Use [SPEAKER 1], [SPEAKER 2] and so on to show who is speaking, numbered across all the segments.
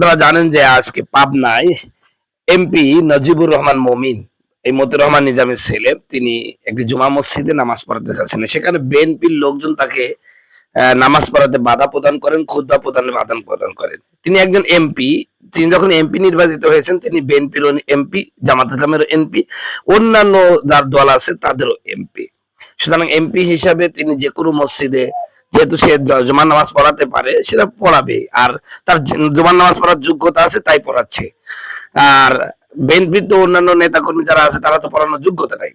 [SPEAKER 1] আপনারা জানেন যে আজকে পাবনায় এমপি নজিবুর রহমান মমিন, এই মতিউর রহমান নিজামের ছেলে, তিনি একটি জুমা মসজিদে নামাজ পড়াতে যাচ্ছেন। সেখানে বিএনপির লোকজন তাকে নামাজ পড়াতে বাধা প্রদান করেন, খুতবা প্রদানে বাধা প্রদান করেন। তিনি একজন এমপি। তিনি যখন এমপি নির্বাচিত হয়েছেন, তিনি বিএনপির এমপি, জামাত ইসলামের এমপি, অন্যান্য যার দল আছে তাদেরও এমপি। সুতরাং এমপি হিসাবে তিনি যে কোনো মসজিদে, যেহেতু সে জুমার নামাজ পড়াতে পারে, সেটা পড়াবে। আর তার জুমার নামাজ পড়ার যোগ্যতা আছে, তাই পড়াচ্ছে। আর বিএনপির তো অন্যান্য নেতাকর্মী যারা আছে, তারা তো পড়ানোর যোগ্যতা নাই।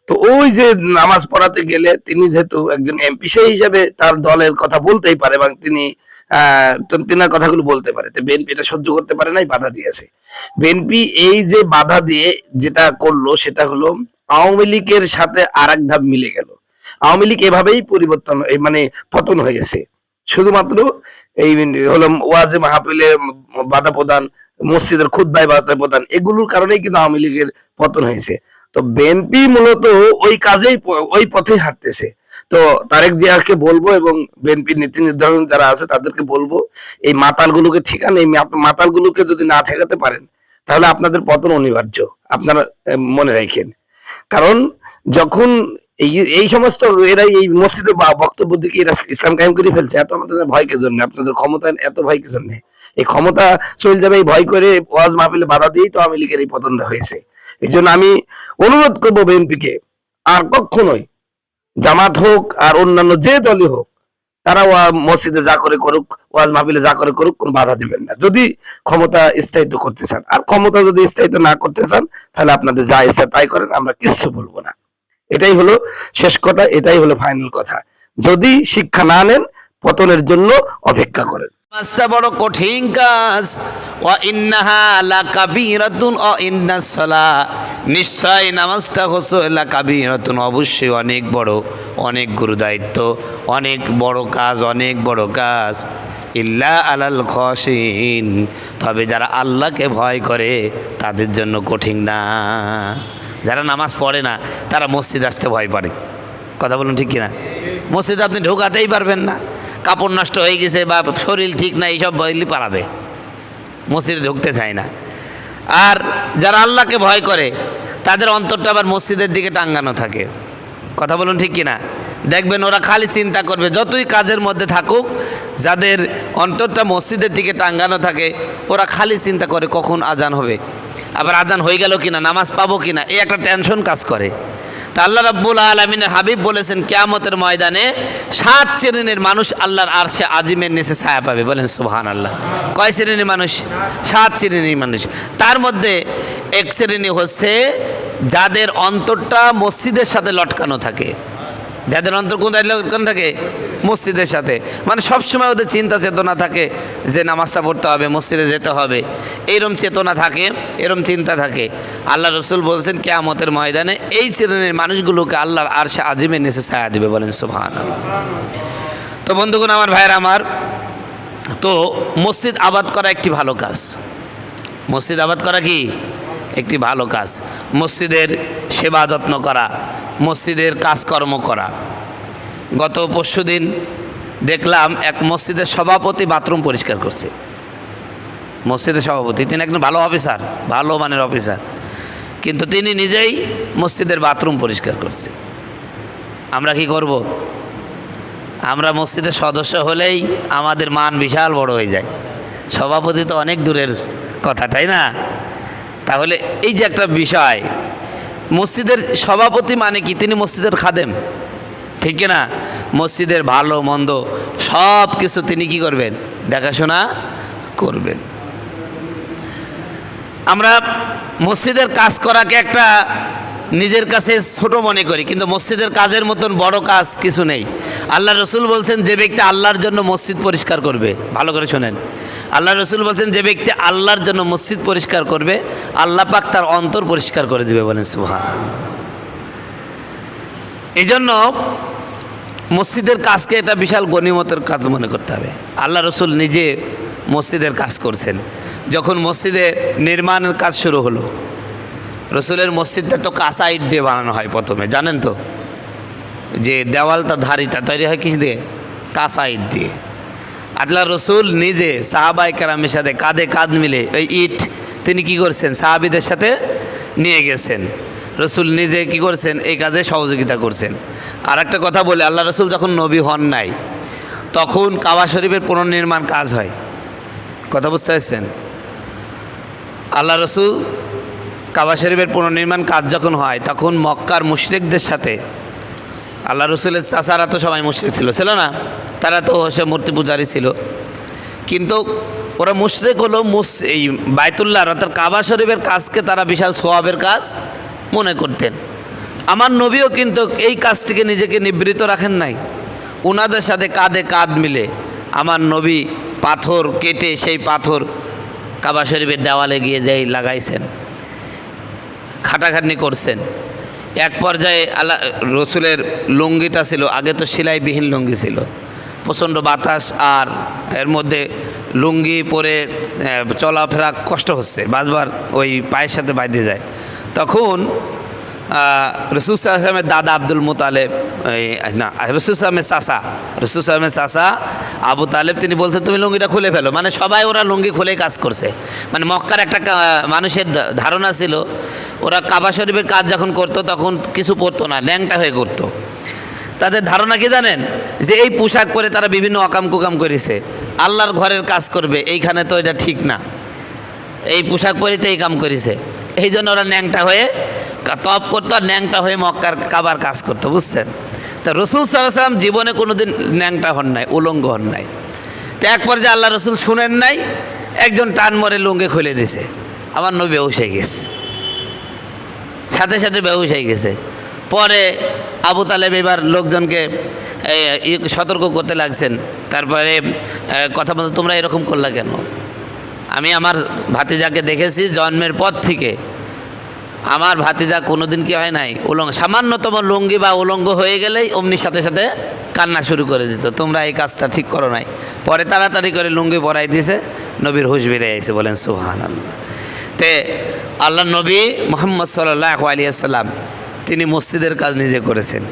[SPEAKER 1] তো ওই যে নামাজ পড়াতে গেলে, তিনি যেহেতু একজন এমপি, সেই হিসাবে তার দলের কথা বলতেই পারে এবং তিনি তিনার কথাগুলো বলতে পারে। তো বিএনপি এটা সহ্য করতে পারে নাই, বাধা দিয়েছে। বিএনপি এই যে বাধা দিয়ে যেটা করলো, সেটা হলো আওয়ামী লীগের সাথে আর এক ধাপ মিলে গেল। আওয়ামী লীগ এভাবেই পরিবর্তন, মানে পতন হয়েছে। শুধুমাত্র এই হলো ওয়াজে মাহফিলে বাধা প্রদান, মসজিদের খুতবায় বাধা প্রদান, এগুলোর কারণেই কিন্তু আওয়ামী লীগের পতন হয়েছে। তো বিএনপি মূলত ওই কাজেই, ওই পথে হাঁটতেছে। তো তারেক জিয়াকে বলবো এবং বিএনপির নীতি নির্ধারণ যারা আছে তাদেরকে বলবো, এই মাতালগুলোকে ঠিকানা, এই মাতালগুলোকে যদি না ঠেকাতে পারেন, তাহলে আপনাদের পতন অনিবার্য। আপনারা মনে রাখেন। কারণ যখন এই এই সমস্ত এরাই এই মসজিদে বক্তব্য দিকে এরা ইসলাম কায়েম করে ফেলছে, এত আমাদের ভয় কে জন্য? আপনাদের ক্ষমতা এত ভয় কে জন্য? এই ক্ষমতা চলে যাবে এই ভয় করে, ওয়াজ মাহফিলে বাধা দিয়েই তো আওয়ামী লীগের এই পতনটা হয়েছে। এই জন্য আমি অনুরোধ করবো বিএনপিকে, আর কখনোই জামাত হোক আর অন্যান্য যে দলই হোক, তারা মসজিদে যা করে করুক, ওয়াজ মাহফিলে যা করে করুক, কোনো বাধা দিবেন না, যদি ক্ষমতা স্থায়িত্ব করতে চান। আর ক্ষমতা যদি স্থায়িত্ব না করতে চান, তাহলে আপনাদের যা ইচ্ছা তাই করেন, আমরা কিচ্ছু বলবো না। এটাই হলো শেষ কথা, এটাই হলো ফাইনাল কথা। যদি শিক্ষা না নেন, পতনের জন্য অপেক্ষা করেন।
[SPEAKER 2] নামাজটা বড় কঠিন কাজ। ওয়া ইন্নাহা লাকাবীরাতুন ওয়া ইন্নাস সালাহ, নিশ্চয় নামাজটা হচ্ছে লাকাবীরাতুন, অবশ্যই অনেক বড়, অনেক গুরু দায়িত্ব, অনেক বড় কাজ, অনেক বড় কাজ। ইল্লা আলাল খাশিন, তবে যারা আল্লাহকে ভয় করে তাদের জন্য কঠিন না। যারা নামাজ পড়ে না, তারা মসজিদ আসতে ভয় পারে। কথা বলুন ঠিক কিনা? মসজিদে আপনি ঢোকাতেই পারবেন না, কাপড় নষ্ট হয়ে গেছে বা শরীর ঠিক না, এইসব বইলি পারাবে, মসজিদে ঢুকতে চায় না। আর যারা আল্লাহকে ভয় করে, তাদের অন্তরটা আবার মসজিদের দিকে টাঙ্গানো থাকে। কথা বলুন ঠিক কিনা? দেখবেন ওরা খালি চিন্তা করবে, যতই কাজের মধ্যে থাকুক, যাদের অন্তরটা মসজিদের দিকে টাঙ্গানো থাকে, ওরা খালি চিন্তা করে কখন আজান হবে, আবার আজান হয়ে গেল কিনা, নামাজ পাবো কিনা, এই একটা টেনশন কাজ করে। তা আল্লাহ রাব্বুল আলামিনের হাবিব বলেছেন, কিয়ামতের ময়দানে 7 শ্রেণীর মানুষ আল্লাহর আরশে আজিমের নিচে ছায়া পাবে। বলেন সুবহানাল্লাহ। কয় শ্রেণীর মানুষ? 7 শ্রেণীর মানুষ। তার মধ্যে এক শ্রেণী হচ্ছে যাদের অন্তরটা মসজিদের সাথে লটকানো থাকে। যাদের অন্তর কোন লটকানো থাকে? মসজিদের সাথে। মানে সবসময় ওদের চিন্তা চেতনা থাকে যে নামাজটা পড়তে হবে, মসজিদে যেতে হবে, এরম চেতনা থাকে, এরম চিন্তা থাকে। আল্লাহ রসুল বলছেন, কিয়ামতের ময়দানে এই শ্রেণীর মানুষগুলোকে আল্লাহর আরশে আজিমের নিচে ছায়া দিবে। বলেন সুবহানাল্লাহ। তো বন্ধুগণ, আমার ভাইয়েরা আমার, তো মসজিদ আবাদ করা একটি ভালো কাজ। মসজিদ আবাদ করা কি একটি ভালো কাজ। মসজিদের সেবা যত্ন করা, মসজিদের কাজকর্ম করা। গত পরশুদিন দেখলাম এক মসজিদের সভাপতি বাথরুম পরিষ্কার করছে। মসজিদের সভাপতি, তিনি একজন ভালো অফিসার, ভালো মানের অফিসার, কিন্তু তিনি নিজেই মসজিদের বাথরুম পরিষ্কার করছে। আমরা কি করব? আমরা মসজিদের সদস্য হলেই আমাদের মান বিশাল বড় হয়ে যায়। সভাপতি তো অনেক দূরের কথা, তাই না? তাহলে এই যে একটা বিষয়, মসজিদের সভাপতি মানে কি? তিনি মসজিদের খাদেম, ঠিক না? মসজিদের ভালো মন্দ সব কিছু তিনি কি করবেন? দেখাশোনা করবেন। আমরা মসজিদের কাজ করাকে একটা নিজের কাছে ছোট মনে করি, কিন্তু মসজিদের কাজের মতন বড় কাজ কিছু নেই। আল্লাহ রসুল বলছেন, যে ব্যক্তি আল্লাহর জন্য মসজিদ পরিষ্কার করবে, ভালো করে শোনেন, আল্লাহ রসুল বলছেন, যে ব্যক্তি আল্লাহর জন্য মসজিদ পরিষ্কার করবে, আল্লাহ পাক তার অন্তর পরিষ্কার করে দিবে। বলেন সুবহানাল্লাহ। এই জন্য মসজিদের কাজকে এটা বিশাল গনিমতের কাজ মনে করতে হবে। আল্লাহ রসুল নিজে মসজিদের কাজ করছেন। যখন মসজিদে নির্মাণের কাজ শুরু হলো, রসুলের মসজিদটা তো কাঁচা ইট দিয়ে বানানো হয় প্রথমে, জানেন তো? যে দেওয়ালটা ধারিটা তৈরি হয় কি দিয়ে? কাঁচা ইট দিয়ে। আল্লাহ রসুল নিজে সাহাবায়ে কেরামের সাথে কাঁধে কাঁধ মিলে ওই ইট তিনি কি করছেন সাহাবীদের সাথে নিয়ে গেছেন। রসুল নিজে কি করছেন এই কাজে সহযোগিতা করছেন। আর একটা কথা বলে, আল্লাহ রসুল যখন নবী হন নাই তখন কাবা শরীফের পুনর্নির্মাণ কাজ হয়। কথা বুঝতে পারছেন? আল্লাহ রসুল কাবা শরীফের পুনর্নির্মাণ কাজ যখন হয় তখন মক্কার মুশরিকদের সাথে, আল্লাহ রসুলের চাচারা তো সবাই মুশরিক ছিল না, তারা তো সে মূর্তি পূজারই ছিল, কিন্তু ওরা মুশরিক হলো এই বাইতুল্লাহর অর্থাৎ কাবা শরীফের কাজকে তারা বিশাল সোয়াবের কাজ মনে করতেন। আমার নবীও কিন্তু এই কাজ থেকে নিজেকে নিবৃত রাখেন নাই। ওনাদের সাথে কাঁধে কাঁধ মিলে আমার নবী পাথর কেটে সেই পাথর কাবা শরীফের দেওয়ালে গিয়ে যাই লাগাইছেন, খাটাখাটনি করছেন। এক পর্যায়ে আল্লাহ রসুলের লুঙ্গিটা ছিল, আগে তো সেলাইবিহীন লুঙ্গি ছিল, প্রচণ্ড বাতাস আর এর মধ্যে লুঙ্গি পরে চলাফেরা কষ্ট হচ্ছে, বারবার ওই পায়ের সাথে বাইধে যায়। তখন রসুল সাল্লামের দাদা আব্দুল মুতালেব, না রসুল সাল্লামের চাচা আবু তালেব, তিনি বলছেন তুমি লুঙ্গিটা খুলে ফেলো। মানে সবাই ওরা লুঙ্গি খুলেই কাজ করছে। মানে মক্কার একটা মানুষের ধারণা ছিল ওরা কাবা শরীফের কাজ যখন করতো তখন কিছু পরতো না, ল্যাংটা হয়ে করতো। তাদের ধারণা কি জানেন, যে এই পোশাক পরে তারা বিভিন্ন অকাম কুকাম করেছে, আল্লাহর ঘরের কাজ করবে, এইখানে তো এটা ঠিক না, এই পোশাক পরেতে এই কাম করেছে। এই জন্য ওরা ন্যাংটা হয়ে তপ করতো আর ন্যাংটা হয়ে মক্কার কাবার কাজ করতো, বুঝছেন? তা রসুল সাল্লাল্লাহু আলাইহি ওয়াসাল্লাম জীবনে কোনোদিন ন্যাংটা হন নাই, উলঙ্গ হন নাই। তো এক পর্যায়ে আল্লাহ রসুল শুনেন নাই, একজন টান মরে লুঙ্গি খুলে দিছে, আমার নবী বেহুশ হয়ে গেছে, সাথে সাথে বেহুশ হয়ে গেছে। পরে আবু তালেব এবার লোকজনকে সতর্ক করতে লাগছেন। তারপরে কথা বলতে, তোমরা এরকম করলা কেন? আমি আমার ভাতিজাকে দেখেছি জন্মের পর থেকে, আমার ভাতিজা কোনোদিন কি হয় নাই উলঙ্গ, সামান্যতম লুঙ্গি বা উলঙ্গ হয়ে গেলেই অমনি সাথে সাথে কান্না শুরু করে দিত, তোমরা এই কাজটা ঠিক করো নাই। পরে তাড়াতাড়ি করে লুঙ্গি পরাই দিয়েছে, নবীর হুঁশ বেড়ে আইছে, বলেন সুবহানাল্লাহ। তে আল্লাহ নবী মুহাম্মদ সাল্লাল্লাহু আলাইহি ওয়াসাল্লাম তিনি মসজিদের কাজ নিজে করেছেন,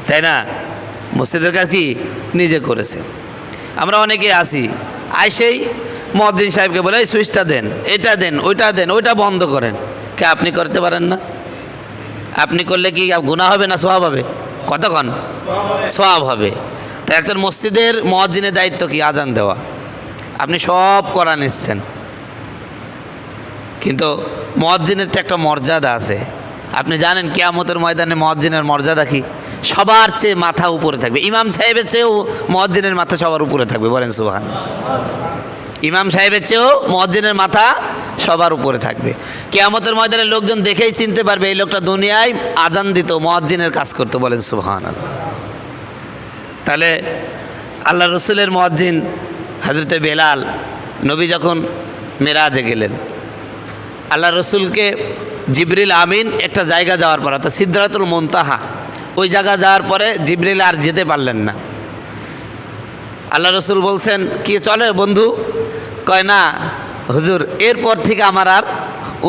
[SPEAKER 2] তাই না? মসজিদের কাজ কি নিজে করেছেন। আমরা অনেকে আসি, আইসেই মুয়াজ্জিন সাহেবকে বলে এই সুইচটা দেন, এটা দেন, ওইটা দেন, ওইটা বন্ধ করেন। কে আপনি করতে পারেন না? আপনি করলে কি গুনাহ হবে না সওয়াব হবে? কতক্ষণ সওয়াব হবে। তো একজন মসজিদের মুয়াজ্জিনের দায়িত্ব কি? আজান দেওয়া। আপনি সব করা নিচ্ছেন, কিন্তু মুয়াজ্জিনের তো একটা মর্যাদা আছে। আপনি জানেন কিয়ামতের ময়দানে মুয়াজ্জিনের মর্যাদা কি? সবার চেয়ে মাথা উপরে থাকবে। ইমাম সাহেবের চেয়েও মুয়াজ্জিনের মাথা সবার উপরে থাকবে, বলেন সুবহানাল্লাহ। ইমাম সাহেবের চেয়েও মুয়াজ্জিনের মাথা সবার উপরে থাকবে। কিয়ামতের ময়দানে লোকজন দেখেই চিনতে পারবে এই লোকটা দুনিয়ায় আজান দিত, মুয়াজ্জিনের কাজ করতো, বলেন সুবহানাল্লাহ। তাহলে আল্লাহ রসুলের মুয়াজ্জিন হযরতে বেলাল, নবী যখন মেরাজে গেলেন, আল্লাহ রসুলকে জিবরিল আমিন একটা জায়গা যাওয়ার পর, অর্থাৎ সিদরাতুল মুনতাহা, ওই জায়গা যাওয়ার পরে জিবরিল আর যেতে পারলেন না। আল্লাহ রসুল বলছেন কি চলে বন্ধু? কয় না হুজুর, এরপর থেকে আমার আর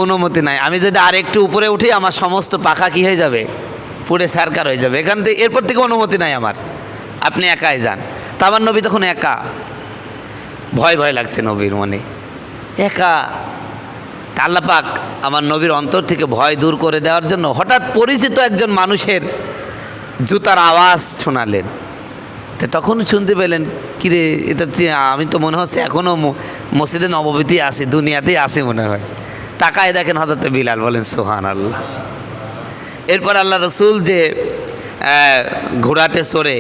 [SPEAKER 2] অনুমতি নাই, আমি যদি আর একটু উপরে উঠি আমার সমস্ত পাখা কি হয়ে যাবে, পুড়ে সারকার হয়ে যাবে, এখান থেকে এরপর থেকে অনুমতি নাই আমার, আপনি একাই যান। তা আমার নবী তখন একা, ভয় ভয় লাগছে নবীর মনে, একা। আল্লাহ পাক আমার নবীর অন্তর থেকে ভয় দূর করে দেওয়ার জন্য হঠাৎ পরিচিত একজন মানুষের জুতার আওয়াজ শোনালেন। তো তখন শুনতে পেলেন, কিরে এটা আমি তো মনে হচ্ছে এখনও মসজিদে নববীতেই আছি, দুনিয়াতেই আছি মনে হয়। তাকায় দেখেন হযরতে বিলাল, বলেন সুবহানাল্লাহ। এরপর আল্লাহ রসুল যে ঘোড়াতে চড়ে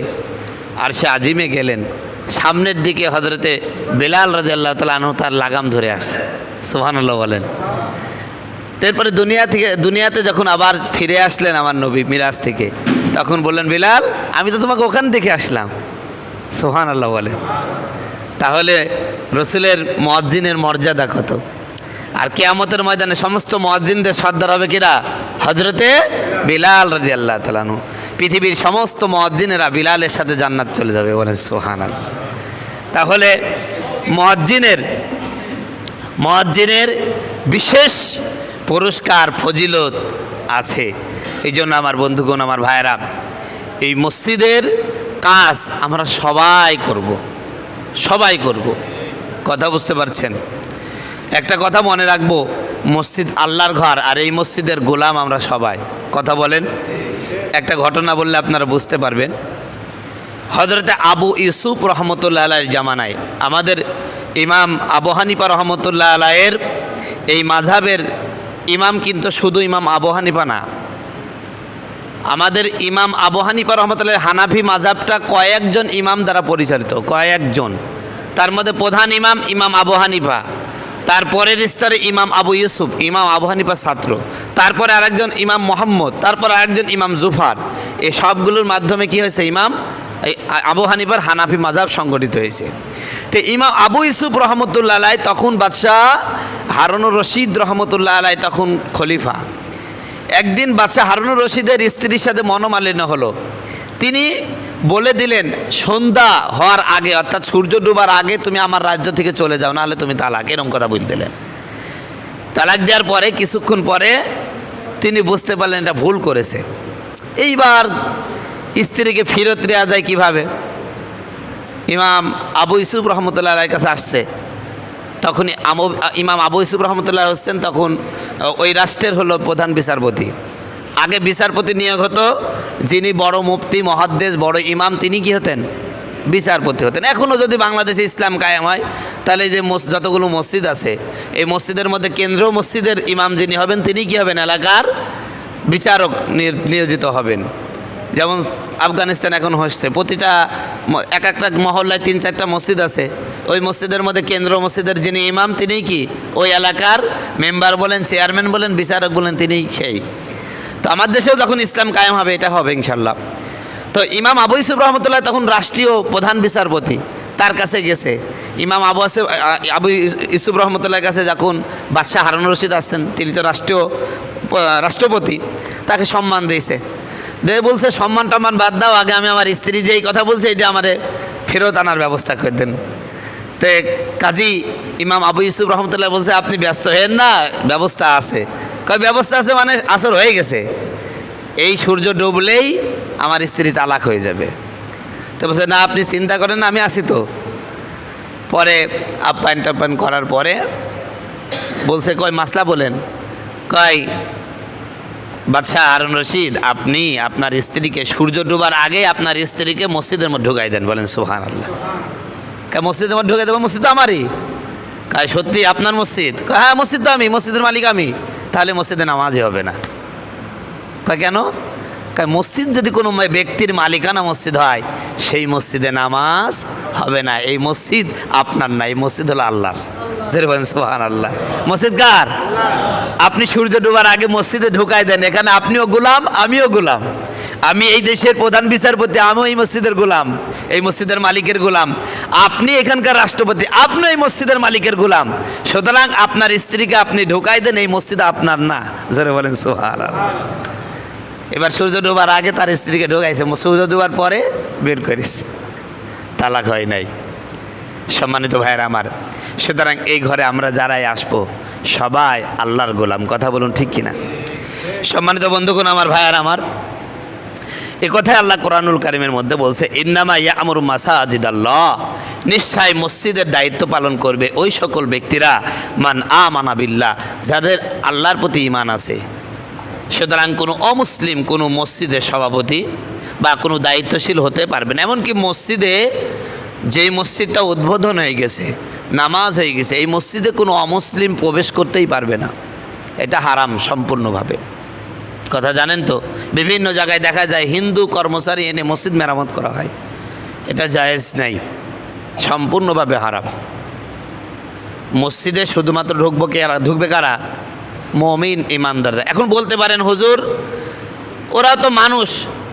[SPEAKER 2] আরশে আজিমে গেলেন, সামনের দিকে হযরতে বিলাল রাদিয়াল্লাহু তাআলা আনহু তার লাগাম ধরে আসছে, সুবহানাল্লাহ বলেন। তারপরে দুনিয়াতে যখন আবার ফিরে আসলেন আমার নবী মিরাজ থেকে, তখন বললেন বিলাল আমি তো তোমাকে ওখান থেকে আসলাম, সুবহানাল্লাহ বলেন। তাহলে রসুলের মুয়াজ্জিনের মর্যাদা কত! আর কিয়ামতের ময়দানে সমস্ত মুয়াজ্জিনদের সর্দার হবে কিরা? হযরতে বিলাল রাদিয়াল্লাহু তাআলা আনহু। পৃথিবীর সমস্ত মুয়াজ্জিনেরা বিলালের সাথে জান্নাত চলে যাবে, বলেন সুবহানাল্লাহ। তাহলে মুয়াজ্জিনের বিশেষ পুরস্কার ফজিলত আছে। এই জন্য আমার বন্ধুগণ, আমার ভাইয়েরা, এই মসজিদের কাজ আমরা সবাই করব। সবাই করব। কথা বুঝতে পারছেন? একটা কথা মনে রাখবো, মসজিদ আল্লাহর ঘর, আর এই মসজিদের গোলাম আমরা সবাই। কথা বলেন। একটা ঘটনা বললে আপনারা বুঝতে পারবেন। হযরতে আবু ইউসুফ রহমতুল্লাহ আলাইহির জামানায় আমাদের ইমাম আবু হানিফা রহমতুল্লাহ আলাইহির এই মাযহাবের ইমাম কিন্তু শুধু ইমাম আবু হানিফা না, আমাদের ইমাম আবু হানিফা রহমতুল্লাহ হানাফি মাযহাবটা কয়েকজন ইমাম দ্বারা পরিচালিত, কয়েকজন। তার মধ্যে প্রধান ইমাম ইমাম আবু হানিফা, তারপরের স্তরে ইমাম আবু ইউসুফ, ইমাম আবু হানিফার ছাত্র, তারপরে আরেকজন ইমাম মোহাম্মদ, তারপর আরেকজন ইমাম জুফার। এই সবগুলোর মাধ্যমে কি হয়েছে, ইমাম আবু হানিফার হানাফি মাযহাব সংগঠিত হয়েছে। তো ইমাম আবু ইউসুফ রহমতুল্লাহ আলাই তখন বাদশাহ হারুনুর রশিদ রহমতুল্লাহ আলাই তখন খলিফা। একদিন বাদশাহ হারুনুর রশিদের স্ত্রীর সাথে মনোমালিন্য হলো। তিনি বলে দিলেন, সন্ধ্যা হওয়ার আগে অর্থাৎ সূর্য ডোবার আগে তুমি আমার রাজ্য থেকে চলে যাও, নাহলে তুমি তালাক, এরকম কথা বলে দিলেন। তালাক দেওয়ার পরে কিছুক্ষণ পরে তিনি বুঝতে পারলেন এটা ভুল করেছে। এইবার স্ত্রীকে ফেরত দেওয়া যায় কিভাবে? ইমাম আবু ইউসুফ রহমতুল্লাহ আলাইহির কাছে আসছে। তখনই ইমাম আবু ইউসুফ রহমতুল্লাহ হোসেন তখন ওই রাষ্ট্রের হলো প্রধান বিচারপতি। আগে বিচারপতি নিয়োগ হতো, যিনি বড় মুফতি মুহাদ্দিস বড় ইমাম তিনি কি হতেন, বিচারপতি হতেন। এখনও যদি বাংলাদেশে ইসলাম কায়েম হয় তাহলে এই যে যতগুলো মসজিদ আছে এই মসজিদের মধ্যে কেন্দ্রীয় মসজিদের ইমাম যিনি হবেন তিনি কি হবেন, এলাকার বিচারক নিয়োজিত হবেন। যেমন আফগানিস্তান এখন হচ্ছে, প্রতিটা এক একটা মহল্লায় 3-4টা মসজিদ আছে, ওই মসজিদের মধ্যে কেন্দ্রীয় মসজিদের যিনি ইমাম তিনি কি ওই এলাকার মেম্বার বলেন, চেয়ারম্যান বলেন, বিচারক বলেন, তিনি সেই। তো আমার দেশেও যখন ইসলাম কায়েম হবে এটা হবে ইনশাল্লাহ। তো ইমাম আবু ইউসুফ রহমতুল্লাহ তখন রাষ্ট্রীয় প্রধান বিচারপতি, তার কাছে গেছে। ইমাম আবু ইউসুফ রহমতুল্লাহর কাছে যখন বাদশাহ হারুনুর রশিদ আসছেন, তিনি তো রাষ্ট্রপতি, তাকে সম্মান দিয়েছে। দিয়ে বলছে, সম্মান টম্মান বাদ দাও, আগে আমি আমার স্ত্রী যেই কথা বলছে এটা আমারে ফেরত আনার ব্যবস্থা করে দেন। তো কাজী ইমাম আবু ইউসুফ রহমতুল্লাহ বলছে, আপনি ব্যস্ত হেন না, ব্যবস্থা আছে। কয় ব্যবস্থা আছে মানে আসর হয়ে গেছে, এই সূর্য ডুবলেই আমার স্ত্রী তালাক হয়ে যাবে। তো বলছে, না আপনি চিন্তা করেন না, আমি আছি তো। পরে আপ্যায়ন টাপ্যায়ন করার পরে বলছে, কয় মাসলা বলেন। কয় বাদশাহ হারুন রশিদ, আপনি আপনার স্ত্রীকে সূর্য ডুবার আগে আপনার স্ত্রীকে মসজিদের মধ্যে ঢুকাই দেন। বলেন সুবহানাল্লাহ। কে মসজিদের মধ্যে ঢুকাই দেবো? মসজিদ তো আমারই। কয় সত্যি আপনার মসজিদ? হ্যাঁ মসজিদ তো আমি, মসজিদের মালিক আমি। তাহলে মসজিদে নামাজই হবে না। কয় কেন? কয় মসজিদ যদি কোনো ব্যক্তির মালিকানা মসজিদ হয় সেই মসজিদে নামাজ হবে না। এই মসজিদ আপনার না, এই মসজিদ হলো আল্লাহর। জোরে বলেন সুবহানাল্লাহ। মসজিদ কার? আপনি সূর্য ডোবার আগে মসজিদে ঢুকাই দেন, এখানে আপনিও গোলাম আমিও গোলাম। আমি এই দেশের প্রধান বিচারপতি, আমিও এই মসজিদের গোলাম, এই মসজিদের মালিকের গোলাম। আপনি এখানকার রাষ্ট্রপতি, আপনি এই মসজিদের মালিকের গোলাম। সুতরাং আপনার স্ত্রীকে আপনি ঢুকাই দেন, এই মসজিদ আপনার না। জোরে বলেন সুবহানাল্লাহ। এবার সূর্য ডোবার আগে তার স্ত্রীকে ঢোকাইছে, সূর্য ডোবার পরে বের করেছে, তালাক হয় নাই। সম্মানিত ভাইয়েরা আমার, সুতরাং এই ঘরে আমরা যারাই আসবো সবাই আল্লাহর গোলাম। কথা বলুন ঠিক কিনা? সম্মানিত বন্ধুগণ আমার, ভাইয়ার আমার, এ কথাই আল্লাহ কোরআনুল কারীমের মধ্যে বলছে, ইন্নামা ইয়া'মুরু মাসাজিদাল্লাহ, নিশ্চয় মসজিদের দায়িত্ব পালন করবে ওই সকল ব্যক্তিরা মান আমানা বিল্লাহ, যাদের আল্লাহর প্রতি ঈমান আছে। সুতরাং কোনো অমুসলিম কোনো মসজিদের সভাপতি বা কোনো দায়িত্বশীল হতে পারবে না। এমনকি মসজিদে যেই মসজিদটা উদ্বোধন হয়ে গেছে, নামাজ হয়ে গেছে, এই মসজিদে কোনো অমুসলিম প্রবেশ করতেই পারবে না। এটা হারাম সম্পূর্ণভাবে। কথা জানেন তো, বিভিন্ন জায়গায় দেখা যায় হিন্দু কর্মচারী এনে মসজিদ মেরামত করা হয়, এটা জায়েজ নাই, সম্পূর্ণভাবে হারাম। মসজিদে শুধুমাত্র ঢুকবে কারা? মুমিন ইমানদাররা। এখন বলতে পারেন হুজুর ওরা তো মানুষ,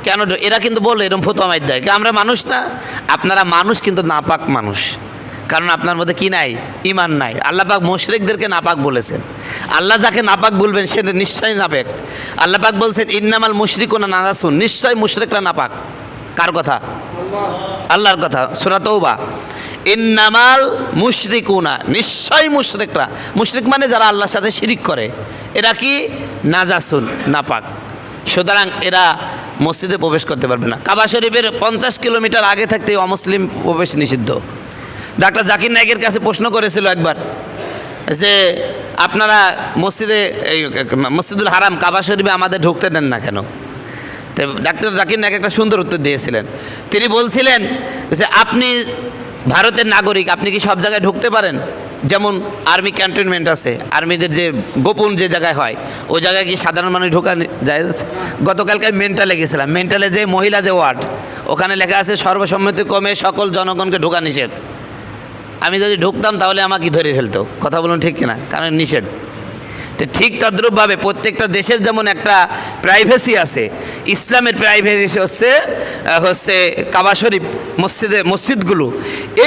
[SPEAKER 2] কেন? এরা কিন্তু বলে এরকম ফতোয়া মাইর দেয়, আমরা মানুষ না। আপনারা মানুষ কিন্তু নাপাক মানুষ, কারণ আপনার মধ্যে কি নাই? ঈমান নাই। আল্লাহ পাক মুশরিকদেরকে নাপাক বলেছেন। আল্লাহ যাকে নাপাক বলবেন সে নিশ্চয়ই নাপাক। আল্লাহ পাক বলছেন ইন্নামাল মুশরিকুনা নাজাসুন, নিশ্চয় মুশরিকরা নাপাক। কার কথা? আল্লাহর কথা। সূরা তাওবা, ইন্নামাল মুশরিকুনা, নিশ্চয় মুশরিকরা। মুশরিক মানে যারা আল্লাহর সাথে শিরিক করে, এরা কি? নাজাসুন, নাপাক। সুতরাং এরা মসজিদে প্রবেশ করতে পারবে না। কাবা শরীফের 50 কিলোমিটার আগে থাকতে অমুসলিম প্রবেশ নিষিদ্ধ। ডাক্তার জাকির নায়েকের কাছে প্রশ্ন করেছিল একবার যে আপনারা মসজিদুল হারাম কাবা শরীফে আমাদের ঢুকতে দেন না কেন? তো ডাক্তার জাকির নায়েক একটা সুন্দর উত্তর দিয়েছিলেন। তিনি বলছিলেন যে আপনি ভারতের নাগরিক, আপনি কি সব জায়গায় ঢুকতে পারেন? যেমন আর্মি ক্যান্টনমেন্ট আছে, আর্মিদের যে গোপন যে জায়গায় হয় ওই জায়গায় কি সাধারণ মানুষ ঢোকা যায়? গতকালকে মেন্টালে গেছিলাম, মেন্টালে যে মহিলা যে ওয়ার্ড, ওখানে লেখা আছে সর্বসম্মতিক্রমে সকল জনগণকে ঢোকা নিষেধ। আমি যদি ঢুকতাম তাহলে আমাকে ধরে ফেলতো। কথা বলুন ঠিক কিনা? কারণ নিষেধ। তো ঠিক তদ্রূপভাবে প্রত্যেকটা দেশের যেমন একটা প্রাইভেসি আছে, ইসলামের প্রাইভেসি হচ্ছে কাবা শরীফ, মসজিদগুলো,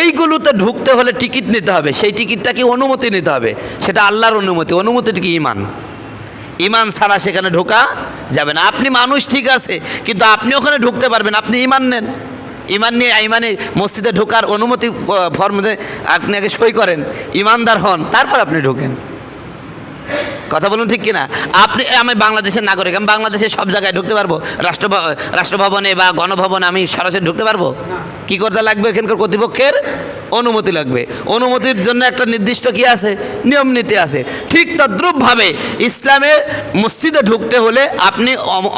[SPEAKER 2] এইগুলোতে ঢুকতে হলে টিকিট নিতে হবে। সেই টিকিটটাকে অনুমতি নিতে হবে, সেটা আল্লাহর অনুমতি। অনুমতিটা কি? ইমান। ইমান ছাড়া সেখানে ঢোকা যাবে না। আপনি মানুষ ঠিক আছে, কিন্তু আপনি ওখানে ঢুকতে পারবেন, আপনি ইমান নেন। ইমান নিয়ে ইমানে মসজিদে ঢোকার অনুমতি ফর্মে আপনি আগে সই করেন, ইমানদার হন, তারপর আপনি ঢোকেন। কথা বলুন ঠিক কিনা? আমি বাংলাদেশের নাগরিক, আমি বাংলাদেশের সব জায়গায় ঢুকতে পারবো? রাষ্ট্রভবনে বা গণভবনে আমি সরাসরি ঢুকতে পারবো? কি করতে লাগবে? এখানকার কর্তৃপক্ষের অনুমতি লাগবে। অনুমতির জন্য একটা নির্দিষ্ট কি আছে? নিয়ম নীতি আছে। ঠিক তদ্রূপভাবে ইসলামে মসজিদে ঢুকতে হলে আপনি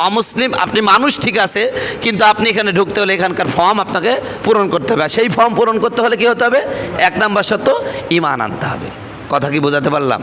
[SPEAKER 2] অমুসলিম, আপনি মানুষ ঠিক আছে, কিন্তু আপনি এখানে ঢুকতে হলে এখানকার ফর্ম আপনাকে পূরণ করতে হবে। সেই ফর্ম পূরণ করতে হলে কি হতে হবে? 1 নম্বর শর্ত ইমান আনতে হবে। কথা কি বোঝাতে পারলাম?